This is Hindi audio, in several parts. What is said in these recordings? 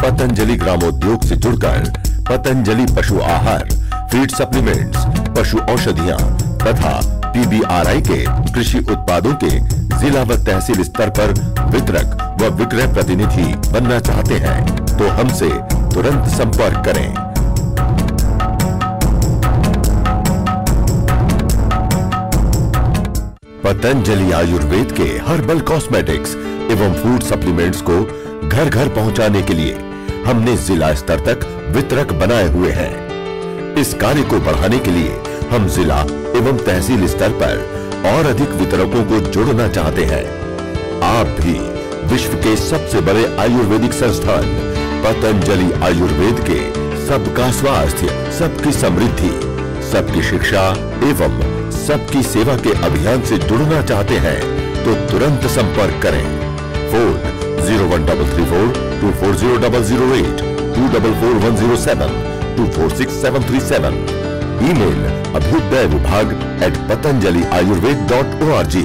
पतंजलि ग्रामोद्योग से जुड़कर पतंजलि पशु आहार, फीड सप्लीमेंट्स, पशु औषधियां तथा PBRI के कृषि उत्पादों के जिला व तहसील स्तर पर वितरक व विक्रय प्रतिनिधि बनना चाहते हैं तो हमसे तुरंत संपर्क करें। पतंजलि आयुर्वेद के हर्बल कॉस्मेटिक्स एवं फूड सप्लीमेंट्स को घर घर पहुंचाने के लिए हमने जिला स्तर तक वितरक बनाए हुए हैं। इस कार्य को बढ़ाने के लिए हम जिला एवं तहसील स्तर पर और अधिक वितरकों को जोड़ना चाहते हैं। आप भी विश्व के सबसे बड़े आयुर्वेदिक संस्थान पतंजलि आयुर्वेद के सबका स्वास्थ्य, सबकी समृद्धि, सबकी शिक्षा एवं सबकी सेवा के अभियान से जुड़ना चाहते हैं तो तुरंत संपर्क करें। फोन 01334 240 008, 244 107, 246 737। Email abhyudayavibhag@patanjaliayurved.org।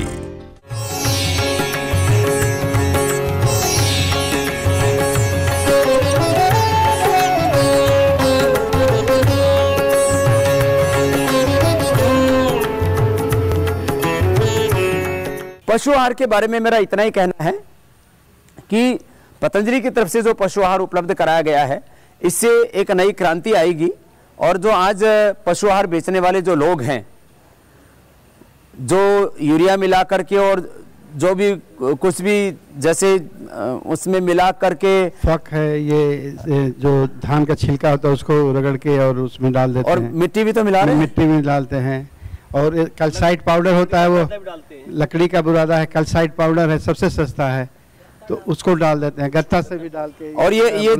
पशु आहार के बारे में मेरा इतना ही कहना है कि पतंजलि की तरफ से जो पशु आहार उपलब्ध कराया गया है, इससे एक नई क्रांति आएगी और जो आज पशु आहार बेचने वाले जो लोग हैं, जो यूरिया मिला करके और जो भी कुछ भी जैसे उसमें मिला करके फक है, ये जो धान का छिलका होता है उसको रगड़ के और उसमें डाल देते और हैं। मिट्टी भी तो मिला रहे हैं, मिट्टी में डालते हैं। और कैल्साइट पाउडर होता है, वो लकड़ी का बुरादा है, कैल्साइट पाउडर है, सबसे सस्ता है, तो उसको डाल देते हैं, गत्ता से भी डाल के। और ये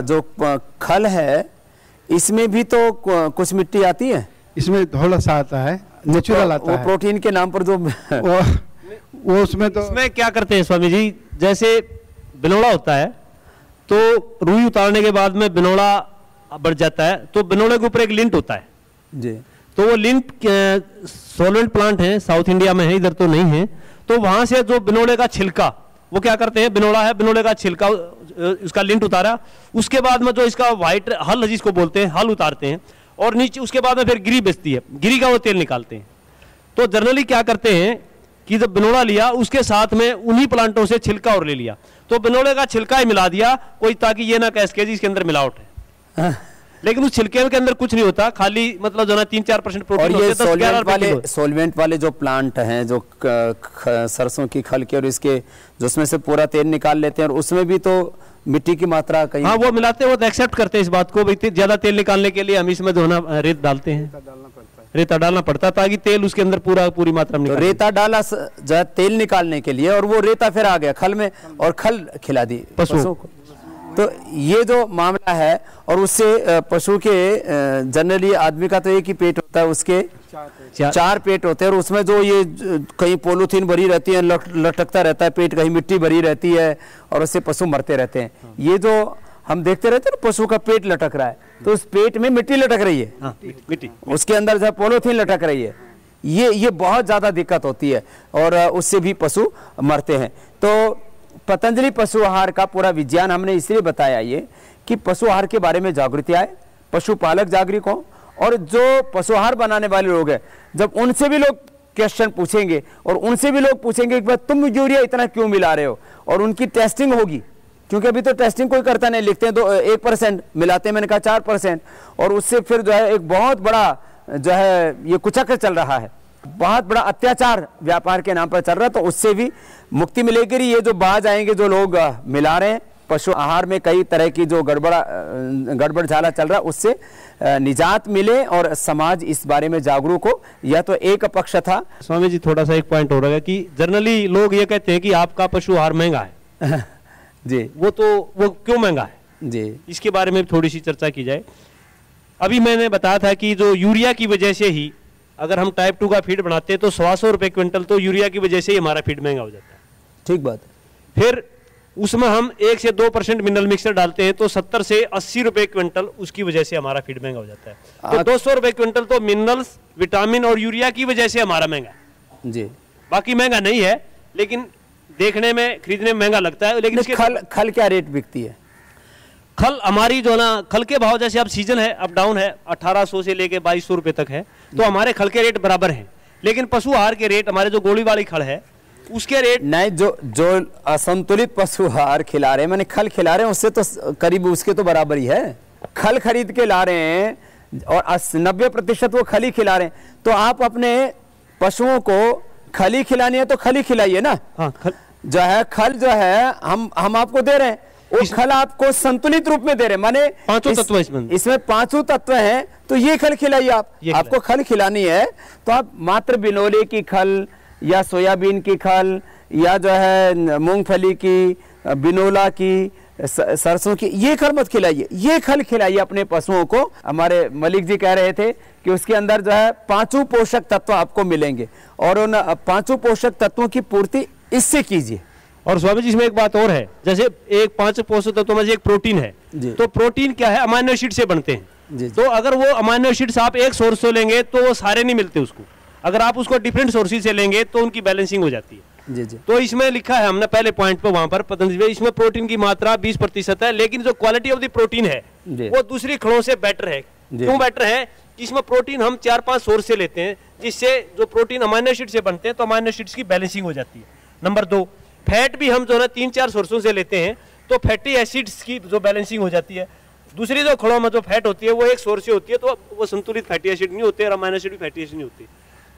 जो खल है, इसमें भी तो कुछ मिट्टी आती है, इसमें थोड़ा सा आता है, नेचुरल आता है, प्रोटीन के नाम पर जो वो उसमें तो इसमें क्या करते हैं स्वामी जी, जैसे बिनोड़ा होता है तो रुई उतारने के बाद में बिनोड़ा बढ़ जाता है, तो बिनोड़े के ऊपर एक लिंट होता है जी, तो वो लिंट सॉल्वेंट प्लांट है, साउथ इंडिया में है, इधर तो नहीं है। तो वहां से जो बिनोड़े का छिलका, वो क्या करते हैं, बिनोड़ा है, बिनोड़े का छिलका उसका लिंट उतारा, उसके बाद में जो इसका व्हाइट हल जिसको बोलते हैं, हल उतारते हैं और नीचे उसके बाद में फिर गिरी बेचती है, गिरी का वो तेल निकालते हैं। तो जनरली क्या करते हैं कि जब बिनोड़ा लिया उसके साथ में उन्हीं प्लांटों से छिलका और ले लिया, तो बिनोड़े का छिलका ही मिला दिया कोई, ताकि ये ना कह सके जी इसके अंदर मिलावट है। लेकिन उस छिलके के अंदर कुछ नहीं होता, खाली मतलब जो ना 3-4% प्रोटीन होते हैं। सोलवेंट वाले जो प्लांट हैं, जो सरसों की खल के और इसके जो उसमें से पूरा तेल निकाल लेते हैं, और उसमें भी तो मिट्टी की मात्रा कहीं, हाँ वो मिलाते हैं, वो एक्सेप्ट करते हैं इस बात को, भाई ज्यादा तेल निकालने के लिए हम इसमें जो ना रेत डालते हैं, रेता डालना पड़ता है ताकि तेल उसके अंदर पूरी मात्रा में, तो रेता डाला तेल निकालने के लिए, और वो रेता फिर आ गया खल में और खल खिला दी पशुओं को। तो ये जो मामला है, और उससे पशु के जनरली आदमी का तो एक ही पेट होता है, उसके 4 पेट होते हैं, और उसमें जो ये कहीं पॉलीथीन भरी रहती है, लटकता रहता है पेट, कहीं मिट्टी भरी रहती है, और उससे पशु मरते रहते हैं। ये जो हम देखते रहते हैं ना, पशु का पेट लटक रहा है, तो उस पेट में मिट्टी लटक रही है, मिट्टी उसके अंदर जो पॉलीथीन लटक रही है, ये बहुत ज्यादा दिक्कत होती है और उससे भी पशु मरते हैं। तो पतंजलि पशु आहार का पूरा विज्ञान हमने इसलिए बताया ये कि पशु आहार के बारे में जागृति आए, पशुपालक जागरूक हो, और जो पशु आहार बनाने वाले लोग हैं, जब उनसे भी लोग क्वेश्चन पूछेंगे और उनसे भी लोग पूछेंगे कि तुम यूरिया इतना क्यों मिला रहे हो, और उनकी टेस्टिंग होगी, क्योंकि अभी तो टेस्टिंग कोई करता नहीं, लिखते हैं 1% मिलाते हैं, मैंने कहा 4%, और उससे फिर जो है एक बहुत बड़ा जो है ये कुचक्र चल रहा है, बहुत बड़ा अत्याचार व्यापार के नाम पर चल रहा है। तो उससे भी मुक्ति मिलेगी। ये जो बाज आएंगे जो लोग मिला रहे हैं पशु आहार में, कई तरह की जो गड़बड़ झाला चल रहा है, उससे निजात मिले और समाज इस बारे में जागरूक हो। यह तो एक पक्ष था। स्वामी जी थोड़ा सा एक पॉइंट हो रहा है कि जनरली लोग ये कहते हैं कि आपका पशु आहार महंगा है जी, वो क्यों महंगा है जी, इसके बारे में थोड़ी सी चर्चा की जाए। अभी मैंने बताया था कि जो यूरिया की वजह से ही अगर हम टाइप 2 का फीड बनाते हैं तो 100 रुपए क्विंटल तो यूरिया की वजह से ही हमारा फीड महंगा हो जाता है। ठीक बात। फिर उसमें हम 1 से 2% मिनरल मिक्सर डालते हैं तो 70 से 80 रुपए क्विंटल उसकी वजह से हमारा फीड महंगा हो जाता है। तो 200 रुपए क्विंटल तो मिनरल्स, विटामिन और यूरिया की वजह से हमारा महंगा है जी। बाकी महंगा नहीं है, लेकिन देखने में खरीदने में महंगा लगता है। लेकिन खल क्या रेट बिकती है? खल हमारी जो ना खल के भाव जैसे अब सीजन है अप डाउन है 1800 से लेके 2200 रुपए तक है, तो हमारे खल के रेट बराबर हैं। लेकिन पशु आहार के रेट हमारे जो गोली वाली खल है उसके रेट नहीं, जो असंतुलित पशु आहार खिला रहे हैं मैंने खल खिला रहे हैं उससे तो करीब उसके तो बराबर ही है। खल खरीद के ला रहे हैं और 90% वो खली खिला रहे हैं, तो आप अपने पशुओं को खली खिलानी है तो खली खिलाइए ना। हाँ, खल जो है हम आपको दे रहे हैं, वो खल आपको संतुलित रूप में दे रहे हैं, माने पांचों तत्व इसमें 5 तत्व हैं, तो ये खल खिलाइए आपको खल खिलानी है तो आप मात्र बिनोले की खल या सोयाबीन की खल या जो है मूंगफली की, बिनोला की, सरसों की, ये खल मत खिलाइए, ये खल खिलाइए अपने पशुओं को। हमारे मलिक जी कह रहे थे कि उसके अंदर जो है 5 पोषक तत्व आपको मिलेंगे और उन 5 पोषक तत्वों की पूर्ति इससे कीजिए। और स्वामी जी इसमें एक बात और है, जैसे एक 5 पोषक तत्वों में से एक प्रोटीन है, तो प्रोटीन क्या है, अमाइनो एसिड से बनते हैं। तो अगर वो अमाइनो एसिड्स आप एक सोर्स से लेंगे तो वो सारे नहीं मिलते उसको, अगर आप उसको डिफरेंट सोर्सेज से लेंगे तो उनकी बैलेंसिंग हो जाती है। तो इसमें लिखा है हमने पहले पॉइंट पे वहां पर पतंजलि में, इसमें प्रोटीन की मात्रा 20% है, लेकिन जो क्वालिटी ऑफ द प्रोटीन है वो दूसरी खड़ों से बेटर है। क्यों बेटर है? इसमें प्रोटीन हम 4-5 सोर्स से लेते हैं, जिससे जो प्रोटीन अमाइनो एसिड से बनते हैं तो अमाइनो एसिड्स की बैलेंसिंग हो जाती है। नंबर 2, फैट भी हम जो है 3-4 सोर्सों से लेते हैं तो फैटी एसिड्स की जो बैलेंसिंग हो जाती है। दूसरी जो खड़ों में जो फैट होती है वो एक सोर्स से होती है, तो वो संतुलित फैटी एसिड नहीं होते और अमाइनो एसिड भी फैटी एसिड नहीं होती।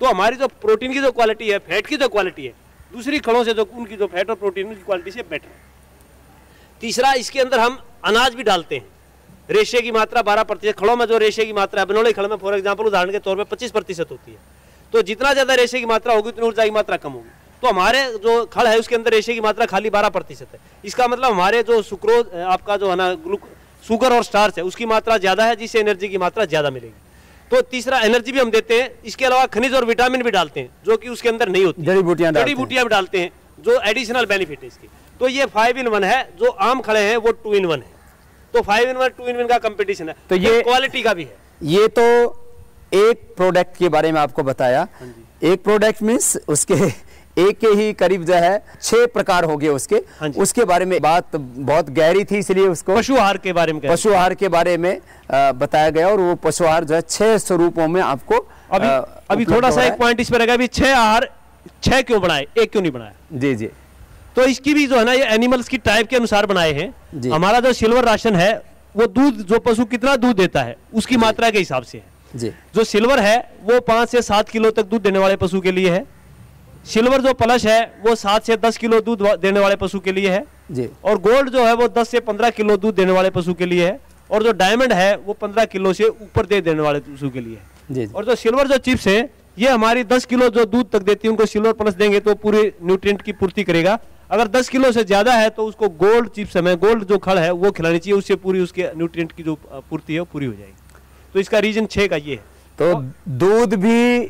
तो हमारी जो प्रोटीन की जो क्वालिटी है, फैट की जो क्वालिटी है, दूसरी खड़ों से जो उनकी जो फैट और प्रोटीन की क्वालिटी से बेटर है। तीसरा, इसके अंदर हम अनाज भी डालते हैं, रेशे की मात्रा 12%। खड़ों में जो रेशे की मात्रा है, बिनोले खड़ में फॉर एग्जांपल उदाहरण के तौर पे 25% होती है, तो जितना ज्यादा रेशे की मात्रा होगी उतनी ऊर्जा की मात्रा कम होगी। तो हमारे जो खड़ है उसके अंदर रेशे की मात्रा खाली 12% है। इसका मतलब हमारे जो सुक्रोज आपका जो है ना शुगर और स्टार्च है उसकी मात्रा ज्यादा है, जिससे एनर्जी की मात्रा ज्यादा मिलेगी। तो तीसरा, एनर्जी भी हम देते हैं। इसके अलावा खनिज और विटामिन भी डालते हैं जो कि उसके अंदर नहीं होती, जड़ी बूटियां भी डालते हैं जो एडिशनल बेनिफिट है इसकी। तो ये 5 in 1 है, जो आम खड़े हैं वो 2 in 1 है। तो 5 in 1 2 in 1 का कंपटीशन है, तो ये क्वालिटी का भी है। ये तो एक प्रोडक्ट के बारे में आपको बताया। एक प्रोडक्ट मीन्स उसके एक के ही करीब जो है 6 प्रकार हो गए उसके बारे में बात बहुत गहरी थी, इसलिए उसको पशु आहार के बारे में बताया गया। और वो पशु आहार जो है 6 स्वरूपों में आपको अभी थोड़ा सा एक पॉइंट इस पर रहेगा, 6 आहार 6 क्यों बनाए, एक क्यों नहीं बनाया? जी। तो इसकी भी जो है ना ये एनिमल्स की टाइप के अनुसार बनाए हैं। हमारा जो सिल्वर राशन है वो दूध, जो पशु कितना दूध देता है उसकी मात्रा के हिसाब से है जी। जो सिल्वर है वो 5 से 7 किलो तक दूध देने वाले पशु के लिए है। सिल्वर जो प्लस है वो 7 से 10 किलो दूध देने वाले पशु के लिए है जी। और गोल्ड जो है वो 10 से 15 किलो दूध देने वाले पशु के लिए है। और जो डायमंड है वो 15 किलो से ऊपर दे देने वाले पशु के लिए है जी। और जो सिल्वर जो चिप्स है ये हमारी 10 किलो जो दूध तक देती है उनको सिल्वर प्लस देंगे तो पूरे न्यूट्रिएंट की पूर्ति करेगा। अगर 10 किलो से ज्यादा है तो उसको गोल्ड चिप्स हमें गोल्ड जो खड़ है वो खिलानी चाहिए, उससे पूरी उसके न्यूट्रिएंट की जो पूर्ति है वो पूरी हो जाएगी। तो इसका रीजन 6 का ये है। तो दूध भी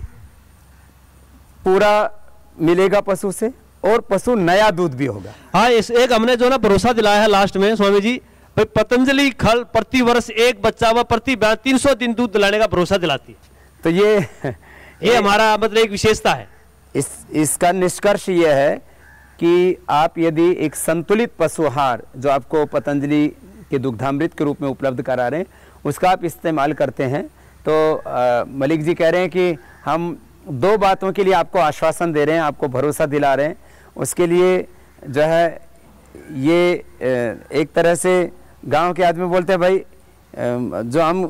पूरा मिलेगा पशु से और पशु नया दूध भी होगा। हाँ, इस एक हमने जो ना भरोसा दिलाया है लास्ट में स्वामी जी, भाई पतंजलि खल प्रति वर्ष एक बच्चा व प्रति 300 दिन दूध दिलाने का भरोसा दिलाती है। तो ये हमारा मतलब एक विशेषता है। इसका निष्कर्ष ये है कि आप यदि एक संतुलित पशु आहार जो आपको पतंजलि के दुग्धामृत के रूप में उपलब्ध करा रहे हैं उसका आप इस्तेमाल करते हैं, तो मलिक जी कह रहे हैं कि हम 2 बातों के लिए आपको आश्वासन दे रहे हैं, आपको भरोसा दिला रहे हैं। उसके लिए जो है ये एक तरह से गांव के आदमी बोलते हैं भाई जो हम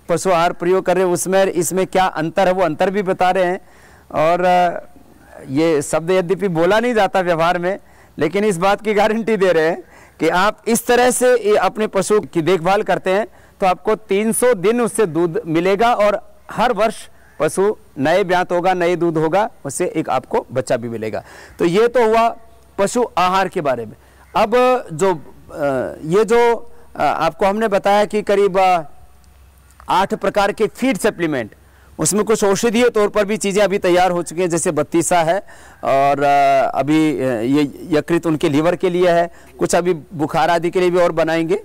पशु आहार प्रयोग कर रहे हैं उसमें इसमें क्या अंतर है वो अंतर भी बता रहे हैं। और ये शब्द यद्यपि बोला नहीं जाता व्यवहार में, लेकिन इस बात की गारंटी दे रहे हैं कि आप इस तरह से अपने पशु की देखभाल करते हैं तो आपको 300 दिन उससे दूध मिलेगा और हर वर्ष पशु नए ब्यात होगा, नए दूध होगा, उससे एक आपको बच्चा भी मिलेगा। तो ये तो हुआ पशु आहार के बारे में। अब जो ये जो आपको हमने बताया कि करीब 8 प्रकार के फीड सप्लीमेंट, उसमें कुछ औषधीय तौर पर भी चीज़ें अभी तैयार हो चुकी हैं, जैसे बत्तीसा है और अभी ये यकृत उनके लीवर के लिए है, कुछ अभी बुखार आदि के लिए भी और बनाएंगे,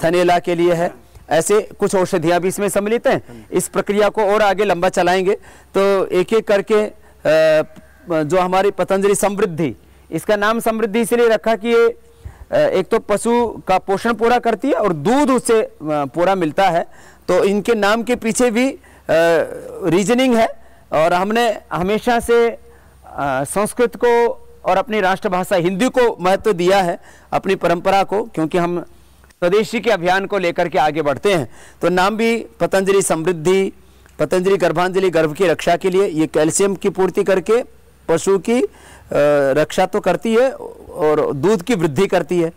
थनेला के लिए है, ऐसे कुछ औषधियाँ भी इसमें सम्मिलित हैं। इस प्रक्रिया को और आगे लंबा चलाएंगे तो एक एक करके जो हमारी पतंजलि समृद्धि, इसका नाम समृद्धि इसलिए रखा कि ये एक तो पशु का पोषण पूरा करती है और दूध उससे पूरा मिलता है। तो इनके नाम के पीछे भी रीजनिंग है। और हमने हमेशा से संस्कृत को और अपनी राष्ट्रभाषा हिंदी को महत्व दिया है, अपनी परंपरा को, क्योंकि हम स्वदेशी के अभियान को लेकर के आगे बढ़ते हैं। तो नाम भी पतंजलि समृद्धि, पतंजलि गर्भांजलि, गर्भ की रक्षा के लिए, ये कैल्शियम की पूर्ति करके पशु की रक्षा तो करती है और दूध की वृद्धि करती है।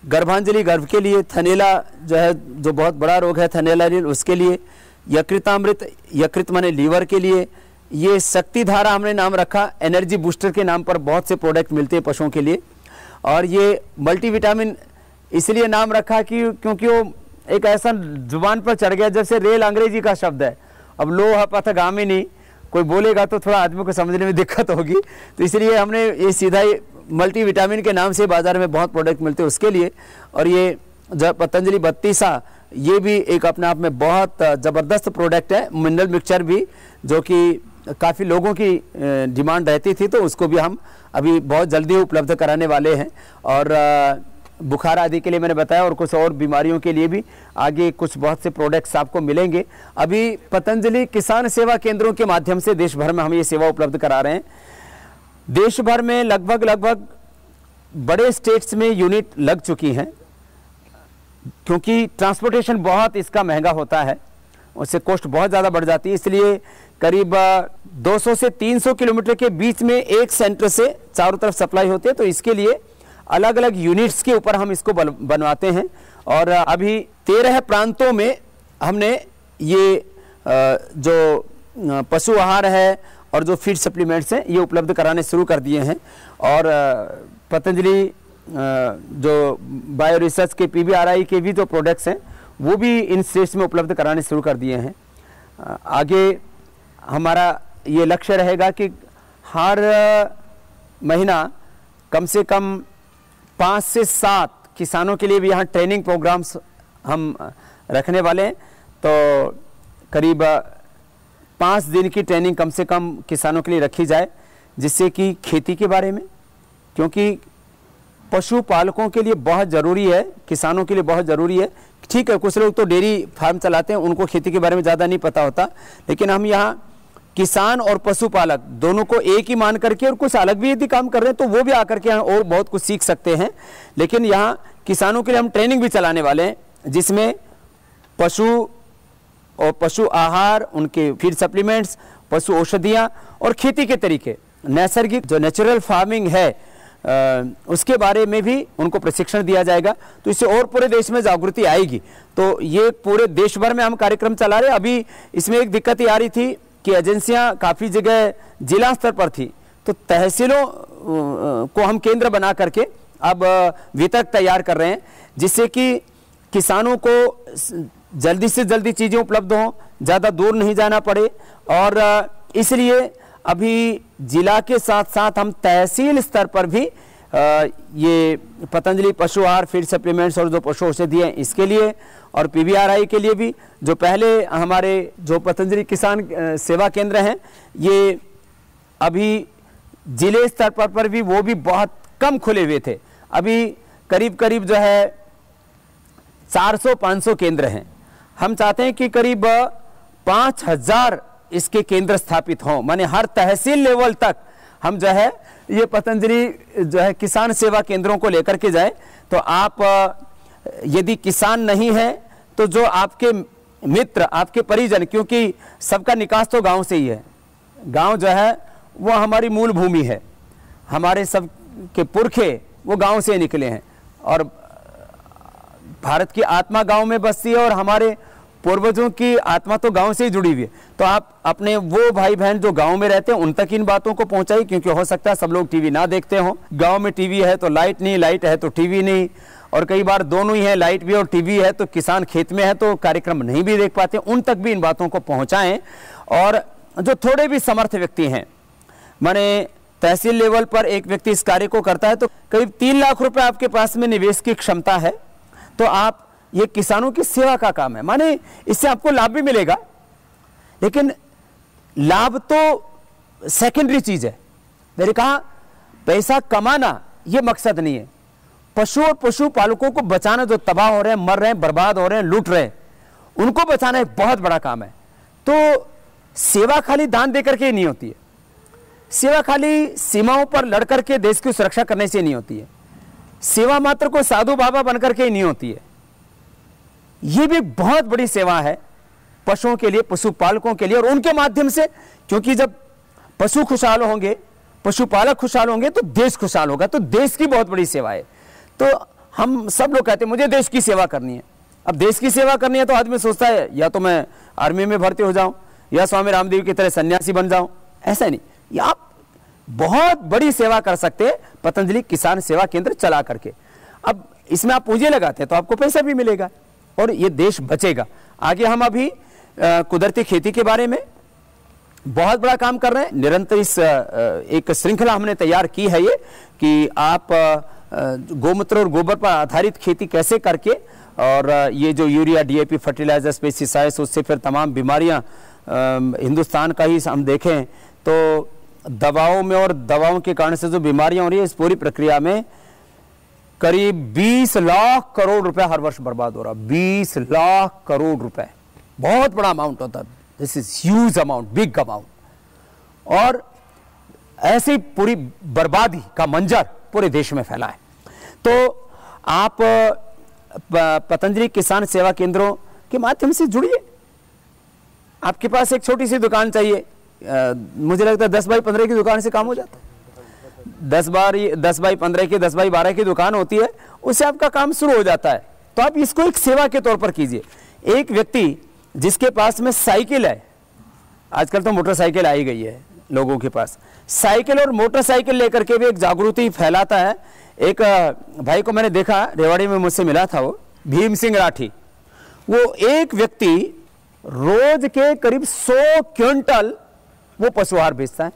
गर्भांजलि गर्भ के लिए, थनेला जो है, जो बहुत बड़ा रोग है थनेला रील, उसके लिए, यकृतामृत, यकृत माने लीवर के लिए, ये शक्ति धारा हमने नाम रखा, एनर्जी बूस्टर के नाम पर बहुत से प्रोडक्ट मिलते हैं पशुओं के लिए। और ये मल्टीविटामिन इसलिए नाम रखा कि क्योंकि वो एक ऐसा जुबान पर चढ़ गया, जैसे रेल अंग्रेजी का शब्द है। अब लोह पथगामिनी कोई बोलेगा तो थोड़ा आदमी को समझने में दिक्कत होगी, तो इसलिए हमने ये सीधा ही मल्टीविटामिन के नाम से बाजार में बहुत प्रोडक्ट मिलते हैं उसके लिए। और ये जो पतंजलि 32 ये भी एक अपने आप में बहुत ज़बरदस्त प्रोडक्ट है, मिनरल मिक्सचर भी, जो कि काफ़ी लोगों की डिमांड रहती थी, तो उसको भी हम अभी बहुत जल्दी उपलब्ध कराने वाले हैं। और बुखार आदि के लिए मैंने बताया, और कुछ और बीमारियों के लिए भी आगे कुछ बहुत से प्रोडक्ट्स आपको मिलेंगे। अभी पतंजलि किसान सेवा केंद्रों के माध्यम से देश भर में हम ये सेवा उपलब्ध करा रहे हैं। देश भर में लगभग बड़े स्टेट्स में यूनिट लग चुकी हैं, क्योंकि ट्रांसपोर्टेशन बहुत इसका महंगा होता है, उससे कॉस्ट बहुत ज़्यादा बढ़ जाती है। इसलिए करीब 200 से 300 किलोमीटर के बीच में एक सेंटर से चारों तरफ सप्लाई होती है। तो इसके लिए अलग अलग यूनिट्स के ऊपर हम इसको बनवाते हैं। और अभी 13 प्रांतों में हमने ये जो पशु आहार है और जो फीड सप्लीमेंट्स हैं, ये उपलब्ध कराने शुरू कर दिए हैं। और पतंजलि जो बायो रिसर्च के PBRI के भी जो प्रोडक्ट्स हैं, वो भी इन स्टेट्स में उपलब्ध कराने शुरू कर दिए हैं। आगे हमारा ये लक्ष्य रहेगा कि हर महीना कम से कम 5 से 7 किसानों के लिए भी यहाँ ट्रेनिंग प्रोग्राम्स हम रखने वाले हैं। तो करीब 5 दिन की ट्रेनिंग कम से कम किसानों के लिए रखी जाए, जिससे कि खेती के बारे में, क्योंकि पशुपालकों के लिए बहुत ज़रूरी है, किसानों के लिए बहुत ज़रूरी है। ठीक है, कुछ लोग तो डेयरी फार्म चलाते हैं, उनको खेती के बारे में ज़्यादा नहीं पता होता, लेकिन हम यहाँ किसान और पशुपालक दोनों को एक ही मान करके, और कुछ अलग भी यदि काम कर रहे हैं तो वो भी आकर के यहाँ और बहुत कुछ सीख सकते हैं। लेकिन यहाँ किसानों के लिए हम ट्रेनिंग भी चलाने वाले हैं, जिसमें पशु और पशु आहार, उनके फीड सप्लीमेंट्स, पशु औषधियाँ और खेती के तरीके, नैसर्गिक जो नेचुरल फार्मिंग है उसके बारे में भी उनको प्रशिक्षण दिया जाएगा। तो इससे और पूरे देश में जागृति आएगी। तो ये पूरे देश भर में हम कार्यक्रम चला रहे हैं। अभी इसमें एक दिक्कत ये आ रही थी कि एजेंसियां काफ़ी जगह जिला स्तर पर थी, तो तहसीलों को हम केंद्र बना करके अब वितरक तैयार कर रहे हैं, जिससे कि किसानों को जल्दी से जल्दी चीज़ें उपलब्ध हों, ज़्यादा दूर नहीं जाना पड़े। और इसलिए अभी जिला के साथ साथ हम तहसील स्तर पर भी ये पतंजलि पशु आहार, फीड सप्लीमेंट्स और जो पशु औषधि हैं इसके लिए, और PBRI के लिए भी, जो पहले हमारे जो पतंजलि किसान सेवा केंद्र हैं, ये अभी जिले स्तर पर भी वो भी बहुत कम खुले हुए थे। अभी करीब करीब जो है 400-500 केंद्र हैं। हम चाहते हैं कि करीब 5000 इसके केंद्र स्थापित हों, माने हर तहसील लेवल तक हम जो है ये पतंजलि जो है किसान सेवा केंद्रों को लेकर के जाए। तो आप यदि किसान नहीं है तो जो आपके मित्र, आपके परिजन, क्योंकि सबका निकास तो गांव से ही है, गांव जो है वो हमारी मूल भूमि है, हमारे सब के पुरखे वो गांव से निकले हैं, और भारत की आत्मा गांव में बसती है, और हमारे पूर्वजों की आत्मा तो गांव से ही जुड़ी हुई है। तो आप अपने वो भाई बहन जो गांव में रहते हैं उन तक इन बातों को पहुंचाइए, क्योंकि हो सकता है सब लोग टीवी ना देखते हो। गांव में टीवी है तो लाइट नहीं, लाइट है तो टीवी नहीं, और कई बार दोनों ही है, लाइट भी और टीवी है तो किसान खेत में है तो कार्यक्रम नहीं भी देख पाते। उन तक भी इन बातों को पहुंचाएं। और जो थोड़े भी समर्थ व्यक्ति हैं, माने तहसील लेवल पर एक व्यक्ति इस कार्य को करता है तो करीब 3 लाख रुपए आपके पास में निवेश की क्षमता है, तो आप ये किसानों की सेवा का काम है, माने इससे आपको लाभ भी मिलेगा। लेकिन लाभ तो सेकेंडरी चीज है। मैंने कहा पैसा कमाना ये मकसद नहीं है, पशु और पशुपालकों को बचाना, जो तबाह हो रहे हैं, मर रहे हैं, बर्बाद हो रहे हैं, लूट रहे हैं, उनको बचाना एक बहुत बड़ा काम है। तो सेवा खाली दान देकर के नहीं होती है, सेवा खाली सीमाओं पर लड़ करके देश की सुरक्षा करने से नहीं होती है, सेवा मात्र को साधु बाबा बनकर के नहीं होती है। यह भी बहुत बड़ी सेवा है पशुओं के लिए, पशुपालकों के लिए, और उनके माध्यम से, क्योंकि जब पशु खुशहाल होंगे, पशुपालक खुशहाल होंगे, तो देश खुशहाल होगा। तो देश की बहुत बड़ी सेवा है। तो हम सब लोग कहते हैं मुझे देश की सेवा करनी है। अब देश की सेवा करनी है तो आदमी सोचता है या तो मैं आर्मी में भर्ती हो जाऊं या स्वामी रामदेव की तरह सन्यासी बन जाऊं। ऐसा नहीं, या आप बहुत बड़ी सेवा कर सकते हैं पतंजलि किसान सेवा केंद्र चला करके। अब इसमें आप पूंजी लगाते हैं तो आपको पैसा भी मिलेगा और ये देश बचेगा। आगे हम अभी कुदरती खेती के बारे में बहुत बड़ा काम कर रहे हैं। निरंतर इस एक श्रृंखला हमने तैयार की है ये कि आप गोमूत्र और गोबर पर आधारित खेती कैसे करके, और ये जो यूरिया, डीएपी, फर्टिलाइजर्स, पेस्टिसाइड्स, उससे फिर तमाम बीमारियां हिंदुस्तान का ही हम देखें तो दवाओं में और दवाओं के कारण से जो बीमारियां हो रही है, इस पूरी प्रक्रिया में करीब 20 लाख करोड़ रुपए हर वर्ष बर्बाद हो रहा। 20 लाख करोड़ रुपए बहुत बड़ा अमाउंट होता है। This is huge amount, big amount. और ऐसी पूरी बर्बादी का मंजर पूरे देश में फैला है। तो आप पतंजलि किसान सेवा केंद्रों के माध्यम से जुड़िए। आपके पास एक छोटी सी दुकान चाहिए, मुझे लगता है 10 बाई 15 की दुकान से काम हो जाता है। 10 बाई 15 की, 10 बाई 12 की दुकान होती है, उससे आपका काम शुरू हो जाता है। तो आप इसको एक सेवा के तौर पर कीजिए। एक व्यक्ति जिसके पास में साइकिल है, आजकल तो मोटरसाइकिल आई गई है लोगों के पास, साइकिल और मोटरसाइकिल लेकर के भी एक जागृति फैलाता है। एक भाई को मैंने देखा, रेवाड़ी में मुझसे मिला था, वो भीम सिंह राठी। वो एक व्यक्ति रोज के करीब 100 क्विंटल वो पशु आहार बेचता है।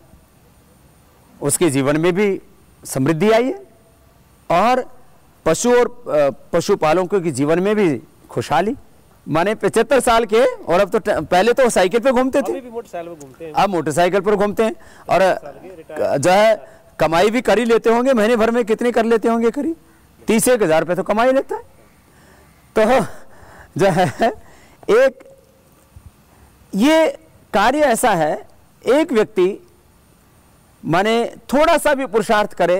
उसके जीवन में भी समृद्धि आई है और पशु और पशुपालकों के जीवन में भी खुशहाली। माने 75 साल के, और अब तो पहले तो साइकिल पे घूमते थे, अब मोटरसाइकिल पर घूमते हैं। और जो है कमाई भी कर ही लेते होंगे, महीने भर में कितनी कर लेते होंगे, करीब 30,000 रुपये तो कमाई लेता है। तो जो है एक ये कार्य ऐसा है, एक व्यक्ति माने थोड़ा सा भी पुरुषार्थ करे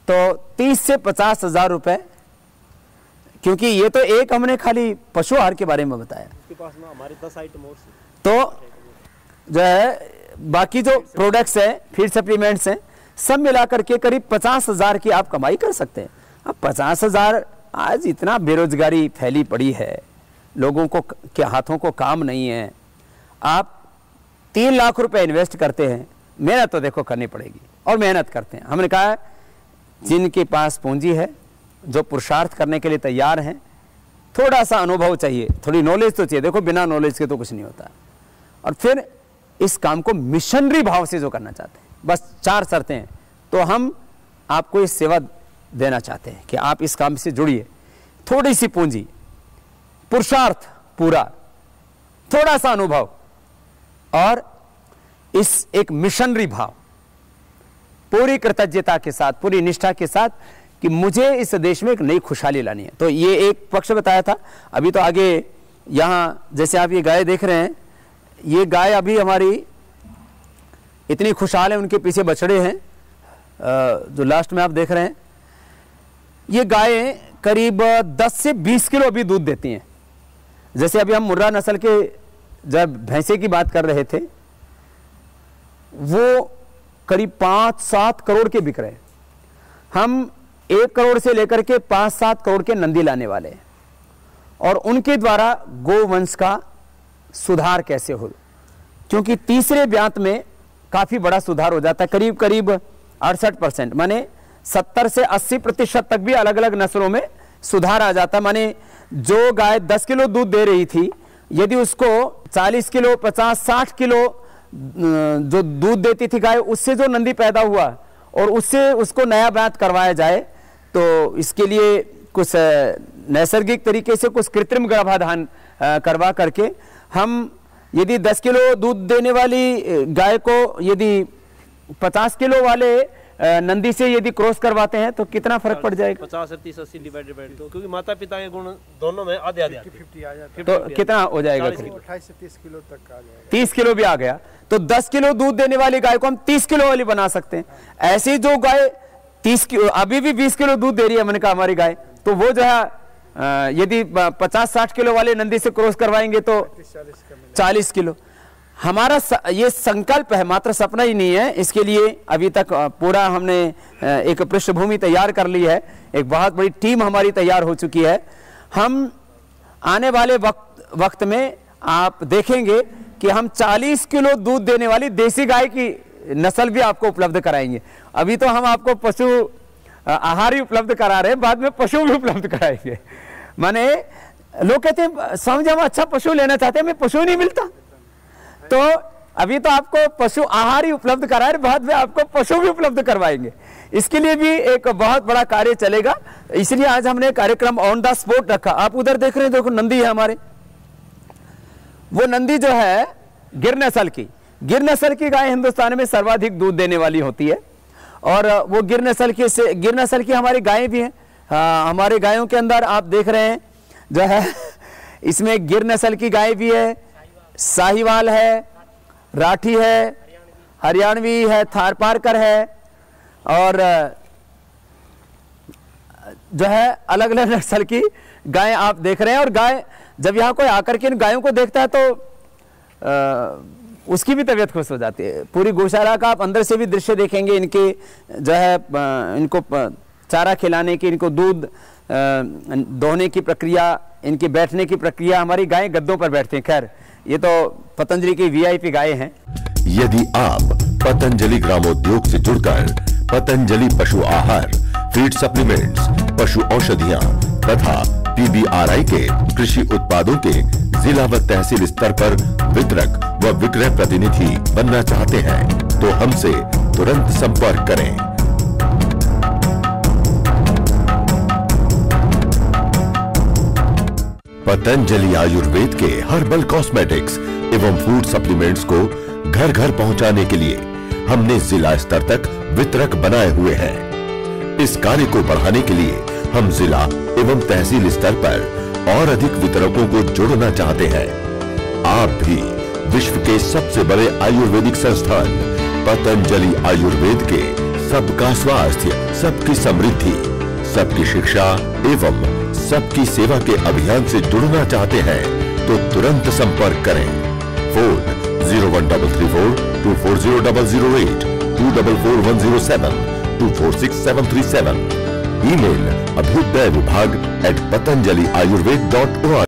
तो 30 से 50,000 रुपए, क्योंकि ये तो एक हमने खाली पशु आहार के बारे में बताया, उसके पास ना हमारे 10 आइटम और तो जो है बाकी जो प्रोडक्ट्स हैं, फीड सप्लीमेंट्स हैं, सब मिलाकर के करीब 50,000 की आप कमाई कर सकते हैं। अब 50,000, आज इतना बेरोजगारी फैली पड़ी है, लोगों को के हाथों को काम नहीं है, आप 3 लाख रुपए इन्वेस्ट करते हैं, मेहनत तो देखो करनी पड़ेगी और मेहनत करते हैं। हमने कहा जिनके पास पूंजी है, जो पुरुषार्थ करने के लिए तैयार हैं, थोड़ा सा अनुभव चाहिए, थोड़ी नॉलेज तो चाहिए। देखो बिना नॉलेज के तो कुछ नहीं होता। और फिर इस काम को मिशनरी भाव से जो करना चाहते हैं, बस 4 शर्तें हैं, तो हम आपको इस सेवा देना चाहते हैं कि आप इस काम से जुड़िए। थोड़ी सी पूंजी, पुरुषार्थ पूरा, थोड़ा सा अनुभव और इस एक मिशनरी भाव, पूरी कृतज्ञता के साथ, पूरी निष्ठा के साथ कि मुझे इस देश में एक नई खुशहाली लानी है। तो ये एक पक्ष बताया था। अभी तो आगे यहां जैसे आप ये गाय देख रहे हैं, ये गाय अभी हमारी इतनी खुशहाल है, उनके पीछे बछड़े हैं जो लास्ट में आप देख रहे हैं। ये गायें करीब 10 से 20 किलो अभी दूध देती हैं। जैसे अभी हम मुर्रा नस्ल के जब भैंसे की बात कर रहे थे, वो करीब 5-7 करोड़ के बिक रहे हैं। हम 1 करोड़ से लेकर के 5-7 करोड़ के नंदी लाने वाले हैं, और उनके द्वारा गोवंश का सुधार कैसे हो, क्योंकि तीसरे ब्यात में काफी बड़ा सुधार हो जाता है, करीब करीब 68%, माने 70 से 80% तक भी अलग अलग नस्लों में सुधार आ जाता है। माने जो गाय 10 किलो दूध दे रही थी, यदि उसको 40 किलो 50-60 किलो जो दूध देती थी गाय, उससे जो नंदी पैदा हुआ और उससे उसको नया ब्यात करवाया जाए, तो इसके लिए कुछ नैसर्गिक तरीके से कुछ कृत्रिम गर्भाधान करवा करके हम यदि 10 किलो दूध देने वाली गाय को यदि 50 किलो वाले नंदी से यदि क्रॉस करवाते हैं तो कितना फर्क पड़ जाएगा? 50 और 30 80 डिवाइडेड बाय 2, क्योंकि माता पिता के गुण दोनों में आधे आधे 50 आ जाता है। तो कितना हो जाएगा? 28 से 30 किलो तक आ जाएगा। 30 किलो भी आ गया तो 10 किलो दूध देने वाली गाय को हम 30 किलो वाली बना सकते हैं। ऐसी जो गाय 30 किलो, अभी भी 20 किलो दूध दे रही है मैंने कहा हमारी गाय, तो वो जो है यदि 50-60 किलो वाले नंदी से क्रॉस करवाएंगे तो 40 किलो। हमारा ये संकल्प है, मात्र सपना ही नहीं है। इसके लिए अभी तक पूरा हमने एक पृष्ठभूमि तैयार कर ली है, एक बहुत बड़ी टीम हमारी तैयार हो चुकी है। हम आने वाले वक्त में आप देखेंगे कि हम 40 किलो दूध देने वाली देसी गाय की नस्ल भी आपको उपलब्ध कराएंगे। अभी तो हम आपको पशु आहार ही उपलब्ध करा रहे हैं, बाद में पशु भी उपलब्ध कराएंगे। माने लोग कहते हैं समझ हम अच्छा पशु लेना चाहते हैं, हमें पशु नहीं मिलता, तो अभी तो आपको पशु आहार ही उपलब्ध करा रहे, बाद में आपको पशु भी उपलब्ध करवाएंगे। इसके लिए भी एक बहुत बड़ा कार्य चलेगा, इसलिए आज हमने कार्यक्रम ऑन द स्पॉट रखा। आप उधर देख रहे हैं, देखो नंदी है हमारे, वो नंदी जो है गिर नस्ल की गाय हिंदुस्तान में सर्वाधिक दूध देने वाली होती है, और वो गिर नस्ल की हमारी गायें भी हैं। हमारे गायों के अंदर आप देख रहे हैं जो है इसमें गिर नस्ल की गाय भी है, साहिवाल है, राठी है, हरियाणवी है, थारपारकर है, और जो है अलग अलग नस्ल की गायें आप देख रहे हैं। और गाय जब यहाँ कोई आकर के इन गायों को देखता है तो उसकी भी तबीयत खुश हो जाती है। पूरी गौशाला का आप अंदर से भी दृश्य देखेंगे, इनके जो है इनको चारा खिलाने की, इनको दूध दोहने की प्रक्रिया, इनके बैठने की प्रक्रिया। हमारी गायें गद्दों पर बैठती हैं। खैर ये तो पतंजलि की VIP गायें हैं। यदि आप पतंजलि ग्रामोद्योग से जुड़कर पतंजलि पशु आहार, फीड सप्लीमेंट्स, पशु औषधियां तथा PBRI के कृषि उत्पादों के जिला व तहसील स्तर पर वितरक व विक्रय प्रतिनिधि बनना चाहते हैं तो हमसे तुरंत संपर्क करें। पतंजलि आयुर्वेद के हर्बल कॉस्मेटिक्स एवं फूड सप्लीमेंट्स को घर घर पहुंचाने के लिए हमने जिला स्तर तक वितरक बनाए हुए हैं। इस कार्य को बढ़ाने के लिए हम जिला एवं तहसील स्तर पर और अधिक वितरकों को जोड़ना चाहते हैं। आप भी विश्व के सबसे बड़े आयुर्वेदिक संस्थान पतंजलि आयुर्वेद के सबका स्वास्थ्य, सबकी समृद्धि, सबकी शिक्षा एवं सबकी सेवा के अभियान से जुड़ना चाहते हैं तो तुरंत संपर्क करें। फोन 01334 240008, 244107, 246737। Email abhyudayavibhag@patanjaliayurved.org।